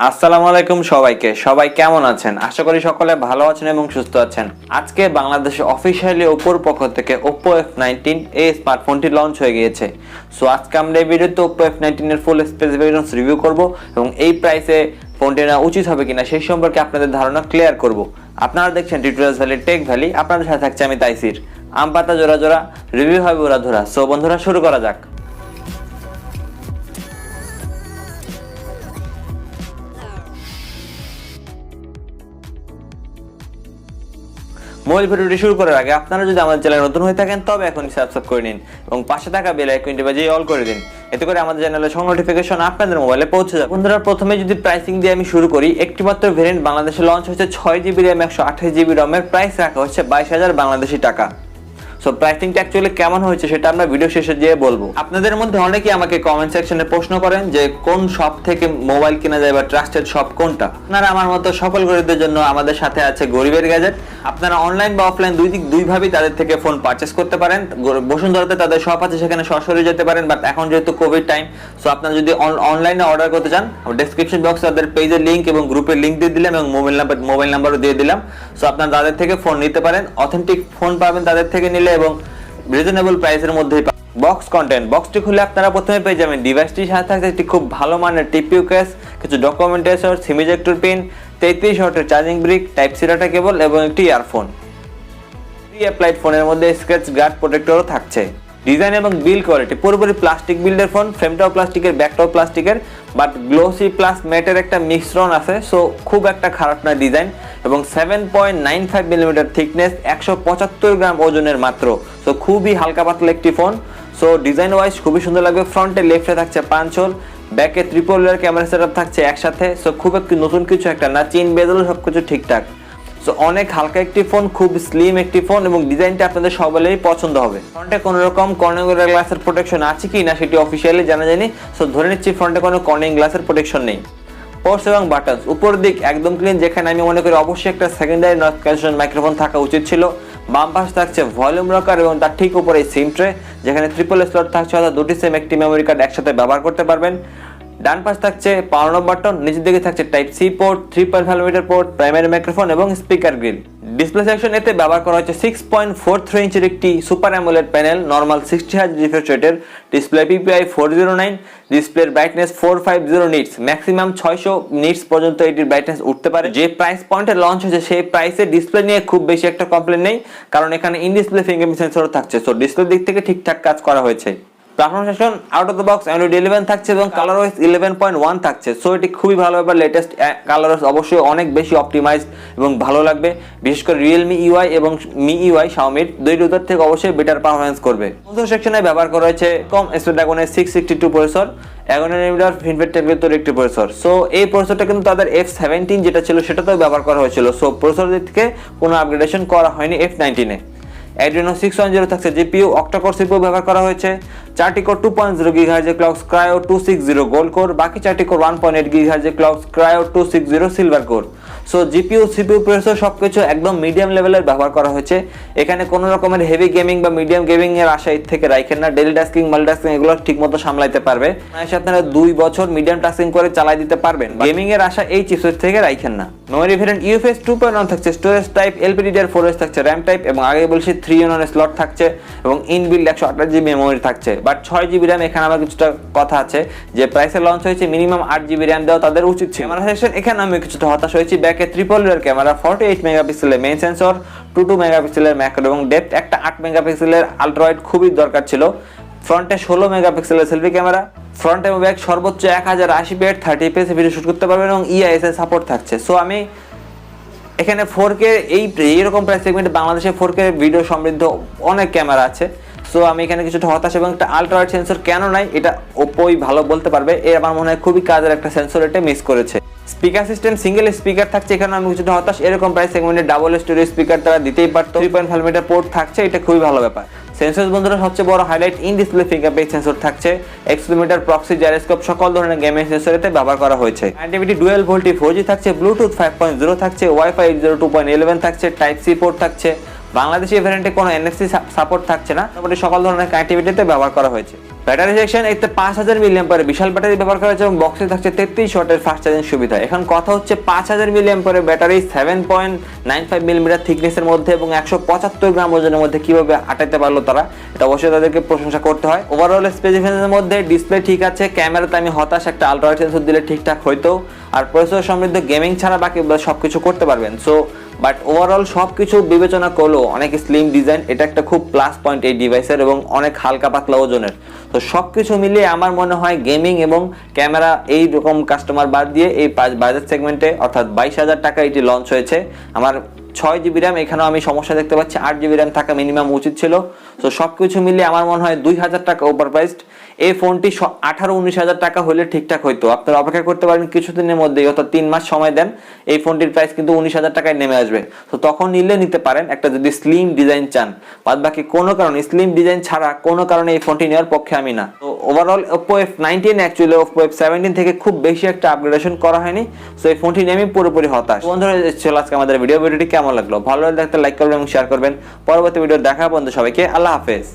আসসালামু আলাইকুম সবাই কেমন আছেন? আশা করি সকলে ভালো আছেন এবং সুস্থ আছেন। আজকে বাংলাদেশে অফিশিয়ালি Oppoর পক্ষ থেকে Oppo F19 এই স্মার্টফোনটি লঞ্চ হয়ে গিয়েছে। সো আজকে আমরা এই ভিডিওতে Oppo F19 এর ফুল স্পেসিফিকেশনস রিভিউ করব এবং এই প্রাইসে ফোনটি নেওয়া উচিত হবে কিনা সেই সম্পর্কে আপনাদের ধারণা ক্লিয়ার করব। আপনারা দেখছেন টিউটোরিয়ালস ভ্যালি টেক ভ্যালি, আপনাদের সাথে থাকছে আমি তাইসির। আম পাতা জোড়া জোড়া, রিভিউ হবে ওরা ধরা। সো বন্ধুরা শুরু করা যাক। মূল ভিডিওটি শুরু করার আগে আপনারা যদি আমাদের চ্যানেলে নতুন হয়ে থাকেন তবে এখনই সাবস্ক্রাইব করে নিন এবং পাশে থাকা বেল আইকনটি বাজিয়ে অল করে দিন। এতে করে আমাদের চ্যানেলের সব নোটিফিকেশন আপনাদের মোবাইলে পৌঁছে যাবে। বন্ধুরা প্রথমে যদি প্রাইসিং দিয়ে আমি শুরু করি, একটি মাত্র ভেরিয়েন্ট বাংলাদেশে লঞ্চ হয়েছে 6GB RAM 128GB ROM এর প্রাইস রাখা হচ্ছে 22,000 বাংলাদেশি টাকা। সো প্রাইসিংটা অ্যাকচুয়ালি কেমন হয়েছে সেটা আমরা ভিডিও শেষে গিয়ে বলবো। আপনাদের মধ্যে অনেকেই আমাকে কমেন্ট সেকশনে প্রশ্ন করেন যে কোন শপ থেকে মোবাইল কেনা যায় বা ট্রাস্টেড শপ কোনটা। আপনারা আমার মতো সফল গরিবদের জন্য আমাদের সাথে আছে গরিবের গ্যাজেট। আপনারা অনলাইন বা অফলাইন দুইভাবেই তাদের থেকে ফোন পারচেস করতে পারেন। বসুন্ধরাতে তাদের শপ আছে, সেখানে সরাসরি যেতে পারেন, বাট এখন যেহেতু কোভিড টাইম, সো আপনারা যদি অনলাইনে অর্ডার করতে চান ডেসক্রিপশন বক্সে তাদের পেজের লিংক এবং গ্রুপের লিংক দিয়ে দিলাম এবং মোবাইল নাম্বারও দিয়ে দিলাম। সো আপনারা তাদের থেকে ফোন নিতে পারেন, অথেন্টিক ফোন পাবেন তাদের থেকে নিলে এবং রিজনেবল প্রাইসের মধ্যেই। বক্স কন্টেন্ট, বক্সটি খুলে আপনারা প্রথমে পেয়ে যাবেন ডিভাইসটির সাথে থাকছে একটি খুব ভালো মানের টিপিইউ কেস, কিছু ডকুমেন্টেশন, সিম ইজেক্টর পিন, 33 ওয়াটের charging brick, type C data cable এবং একটি ইয়ারফোন। অ্যাপ্লাইড ফোনের মধ্যে স্ক্র্যাচ গার্ড প্রোটেক্টরও থাকছে। ডিজাইন এবং বিল্ড কোয়ালিটি পুরোপুরি প্লাস্টিক বিল্ডের ফোন, ফ্রেমটাও প্লাস্টিকের, ব্যাকটাও প্লাস্টিকের, বাট গ্লোসি প্লাস ম্যাটের একটা মিশ্রণ আছে। সো খুব একটা খারাপ না ডিজাইন এবং 7.95 মিলিমিটার থিকনেস, 175 গ্রাম ওজনের মাত্র। সো খুবই হালকা পাতলা একটি ফোন। সো ডিজাইন ওয়াইজ খুবই সুন্দর লাগবে। ফ্রন্টে লেফটে থাকছে 5 হোল, ব্যাকে ট্রিপল লেয়ার ক্যামেরা সেটআপ থাকছে একসাথে। সো খুব একটু নতুন কিছু একটা না, চেইন বেজেল সবকিছু ঠিকঠাক। সো অনেক হালকা একটি ফোন, খুব স্লিম একটি ফোন এবং ডিজাইনটা আপনাদের সবারই পছন্দ হবে। ফ্রন্টে কোনো রকম কর্নিং গ্লাসের প্রোটেকশন আছে কি না সেটি অফিসিয়ালি জানা যায়নি। সো ধরে নিচ্ছি ফ্রন্টে কোনো কর্নিং গ্লাসের প্রোটেকশন নেই। পোর্টস এবং বাটনস উপর দিক একদম ক্লিন, যেখানে আমি মনে করি অবশ্যই একটা সেকেন্ডারি নয়েজ ক্যান্সেলেশন মাইক্রোফোন থাকা উচিত ছিল। বাম পাশে থাকছে ভলিউম রকার এবং তার ঠিক উপরে সিম ট্রে, যেখানে ট্রিপল স্লট থাকছে, অর্থাৎ দুটি সিম একটি মেমোরি কার্ড একসাথে ব্যবহার করতে পারবেন। ডান পাশে থাকছে পাওয়ার অন বাটন, নিচের দিকে থাকছে type C port, 3.5mm port, primary microphone এবং স্পিকার গ্রিল। ডিসপ্লে সেকশন এতে ব্যবহার করা হচ্ছে 6.43 ইঞ্চির একটি super AMOLED panel, normal 60 hertz refresh রেটের ডিসপ্লে, পিপিআই 409, ডিসপ্লের ব্রাইটনেস 450 নিটস, ম্যাক্সিমাম 600 নিটস পর্যন্ত এটির ব্রাইটনেস উঠতে পারে। যে প্রাইস পয়েন্টে লঞ্চ হয়েছে সেই প্রাইসে ডিসপ্লে নিয়ে খুব বেশি একটা কমপ্লেন নেই, কারণ এখানে ইন ডিসপ্লে ফিঙ্গারপ্রিন্ট সেন্সরও থাকছে। সো ডিসপ্লের দিক থেকে ঠিকঠাক কাজ করা হয়েছে। Platform section out of the box Android 11 থাকছে এবং কালার ওয়াইজ 11.1 থাকছে। সো এটি খুবই ভালো ব্যাপার। লেটেস্ট কালার ওয়াইজ অবশ্যই অনেক বেশি অপটিমাইজড এবং ভালো লাগবে, বিশেষ করে রিয়েলমি ইউআই এবং মি ইউআই শাওমির দুইটার থেকে অবশ্যই বেটার পারফরম্যান্স করবে। প্রথম সেকশনে ব্যবহার করা হয়েছে কম স্ন্যাপড্রাগনের 662 প্রসেসর, 11nm ফিনফেট টেকনোলজির একটি প্রসেসর। সো এই প্রসেসরটা কিন্তু তাদের F17 যেটা ছিল সেটাতেও ব্যবহার করা হয়েছিল। সো প্রসেসর দিক থেকে কোনো আপগ্রেডেশন করা হয়নি F19 এ। Adreno 610 থাকছে জিপিইউ, অক্টা-কোর সিপিইউ ব্যবহার করা হয়েছে, 4টি core 2.0 GHz clock cryo 260 gold core, বাকি 4টি core 1.8 GHz clock cryo 260 silver core. So GPU CPU processor সবকিছু একদম মিডিয়াম লেভেলের ব্যবহার করা হয়েছে। এখানে কোনো রকমের হেভি গেমিং বা মিডিয়াম গেমিং এর আশা এর থেকে রাখেন না। ডেইলি টাস্কিং, মাল্টিটাস্কিং এগুলো ঠিকমতো সামলাইতে পারবে। এর সাথে আপনারা 2 বছর মিডিয়াম টাস্কিং করে চালাই দিতে পারবেন। গেমিং এর আশা এই চিপসেট থেকে রাখেন না। মেমোরি ভেরিয়েন্ট UFS 2.1 থাকছে, স্টোরেজ টাইপ LPDDR4 থাকছে, RAM টাইপ এবং আগে বলছি 3in1 স্লট থাকছে এবং ইনবিল্ড 128GB মেমোরি থাকছে। বাট 6GB RAM এখানে আমার কিছুটা কথা আছে, যে প্রাইসে লঞ্চ হয়েছে মিনিমাম 8GB RAM দেওয়া তাদের উচিত ছিল। ক্যামেরা সেকশন এখানে আমি কিছুটা হতাশ হয়েছি। ব্যাকে ট্রিপল লেয়ার ক্যামেরা, 48 মেগাপিক্সেলের মেইন সেন্সর, 22 মেগাপিক্সেলের ম্যাক্রো এবং ডেপথ একটা 8 মেগাপিক্সেলের আলট্রা ওয়াইড খুবই দরকার ছিল। ফ্রন্টে 16 মেগাপিক্সেলের সেলফি ক্যামেরা, ফ্রন্ট এবং ব্যাক সর্বোচ্চ 1080p 30fps ভিডিও শুট করতে পারবেন এবং EIS এর সাপোর্ট থাকছে। সো আমি এখানে 4K এইরকম প্রাইস সেগমেন্টে বাংলাদেশে 4K ভিডিও সমৃদ্ধ অনেক ক্যামেরা আছে। সো আমি এখানে কিছুটা হতাশ এবং একটা আলট্রা ওয়াইড সেন্সর কেন নাই এটা ওপোই ভালো বলতে পারবে। এর আমার মনে হয় খুবই কাজের একটা সেন্সর, এটা মিস করেছে। স্পিকার সিস্টেম সিঙ্গেল স্পিকার থাকছে, এখানে আমি কিছুটা হতাশ। এরকম প্রাইস সেগমেন্টে ডাবল স্টোরেজ স্পিকার তারা দিতেই পারতো। 3.5mm পোর্ট থাকছে, এটা খুবই ভালো ব্যাপার। সেন্সর বন্ধুরা সবচেয়ে বড় highlight in display fingerprint sensor থাকছে, এক্সেলেরোমিটার, প্রক্সি, জাইরোস্কোপ সকল ধরনের গেমিং সেন্সরেতে ব্যবহার করা হয়েছে। কানেক্টিভিটি ডুয়াল ভোল্টি 4G থাকছে, ব্লুটুথ 5.0 থাকছে, ওয়াইফাই 802.11 থাকছে, টাইপ সি পোর্ট থাকছে। বাংলাদেশি ভ্যারিয়েন্টে কোনো NFC সাপোর্ট থাকছে না, তারপরে সকল ধরনের কানেক্টিভিটিতে ব্যবহার করা হয়েছে। ব্যাটারি সেকশন এতে 5000 মিলিঅ্যাম্পিয়ারের বিশাল ব্যাটারি ব্যবহার করা হয়েছে এবং বক্সে থাকছে 33 ওয়াটের ফাস্ট চার্জিং সুবিধা। এখন কথা হচ্ছে 5000 মিলিঅ্যাম্পিয়ারের ব্যাটারি 7.95 মিলিমিটার থিকনেসের মধ্যে এবং 175 গ্রাম ওজনের মধ্যে কিভাবে আটাইতে পারলো তারা, এটা অবশ্যই তাদেরকে প্রশংসা করতে হয়। ওভারঅল স্পেসিফিকেশনের মধ্যে ডিসপ্লে ঠিক আছে, ক্যামেরাতে আমি হতাশ, একটা আলট্রা ওয়াইড সেন্সর দিলে ঠিকঠাক হইতো, আর প্রসেসর সমৃদ্ধ গেমিং ছাড়া বাকি সবকিছু করতে পারবেন। সো বাট ওভারঅল সবকিছু বিবেচনা করলেও অনেক স্লিম ডিজাইন, এটা একটা খুব প্লাস পয়েন্ট এই ডিভাইসের, এবং অনেক হালকা পাতলা ওজনের। তো সবকিছু মিলিয়ে আমার মনে হয় গেমিং এবং ক্যামেরা এই রকম কাস্টমার বাদ দিয়ে এই বাজেট সেগমেন্টে অর্থাৎ 22,000 টাকা এটি লঞ্চ হয়েছে। আমার 6GB র্যাম, এখানেও আমি সমস্যা দেখতে পাচ্ছি, 8GB র্যাম থাকা মিনিমাম উচিত ছিল। তো সবকিছু মিলিয়ে আমার মনে হয় 2000 টাকা ওভারপ্রাইসড। এই ফোনটি 18-19,000 টাকা হলে ঠিকঠাক হইতো। আপনারা অপেক্ষা করতে পারেন কিছুদিনের মধ্যেই, অর্থাৎ 3 মাস সময় দেন, এই ফোনটির প্রাইস কিন্তু 19,000 টাকায় নেমে আসবে। তো তখন নিতে পারেন একটা, যদি স্লিম ডিজাইন চান। বাদ বাকি কোনো কারণে স্লিম ডিজাইন ছাড়া কোনো কারণে এই ফোনটি নেওয়ার পক্ষে আমি না। তো overall Oppo F19 actually Oppo F17 থেকে খুব বেশি একটা আপগ্রেডেশন করা হয়নি। সো এই ফোনটি নিয়ে আমি পুরোপুরি হতাশ। বন্ধুরা, ছিল আজকে আমাদের ভিডিওটি কেমন লাগলো? ভালো লাগলে একটা লাইক করবেন এবং শেয়ার করবেন। পরবর্তী ভিডিও দেখা পর্যন্ত সবাইকে আল্লাহ হাফেজ।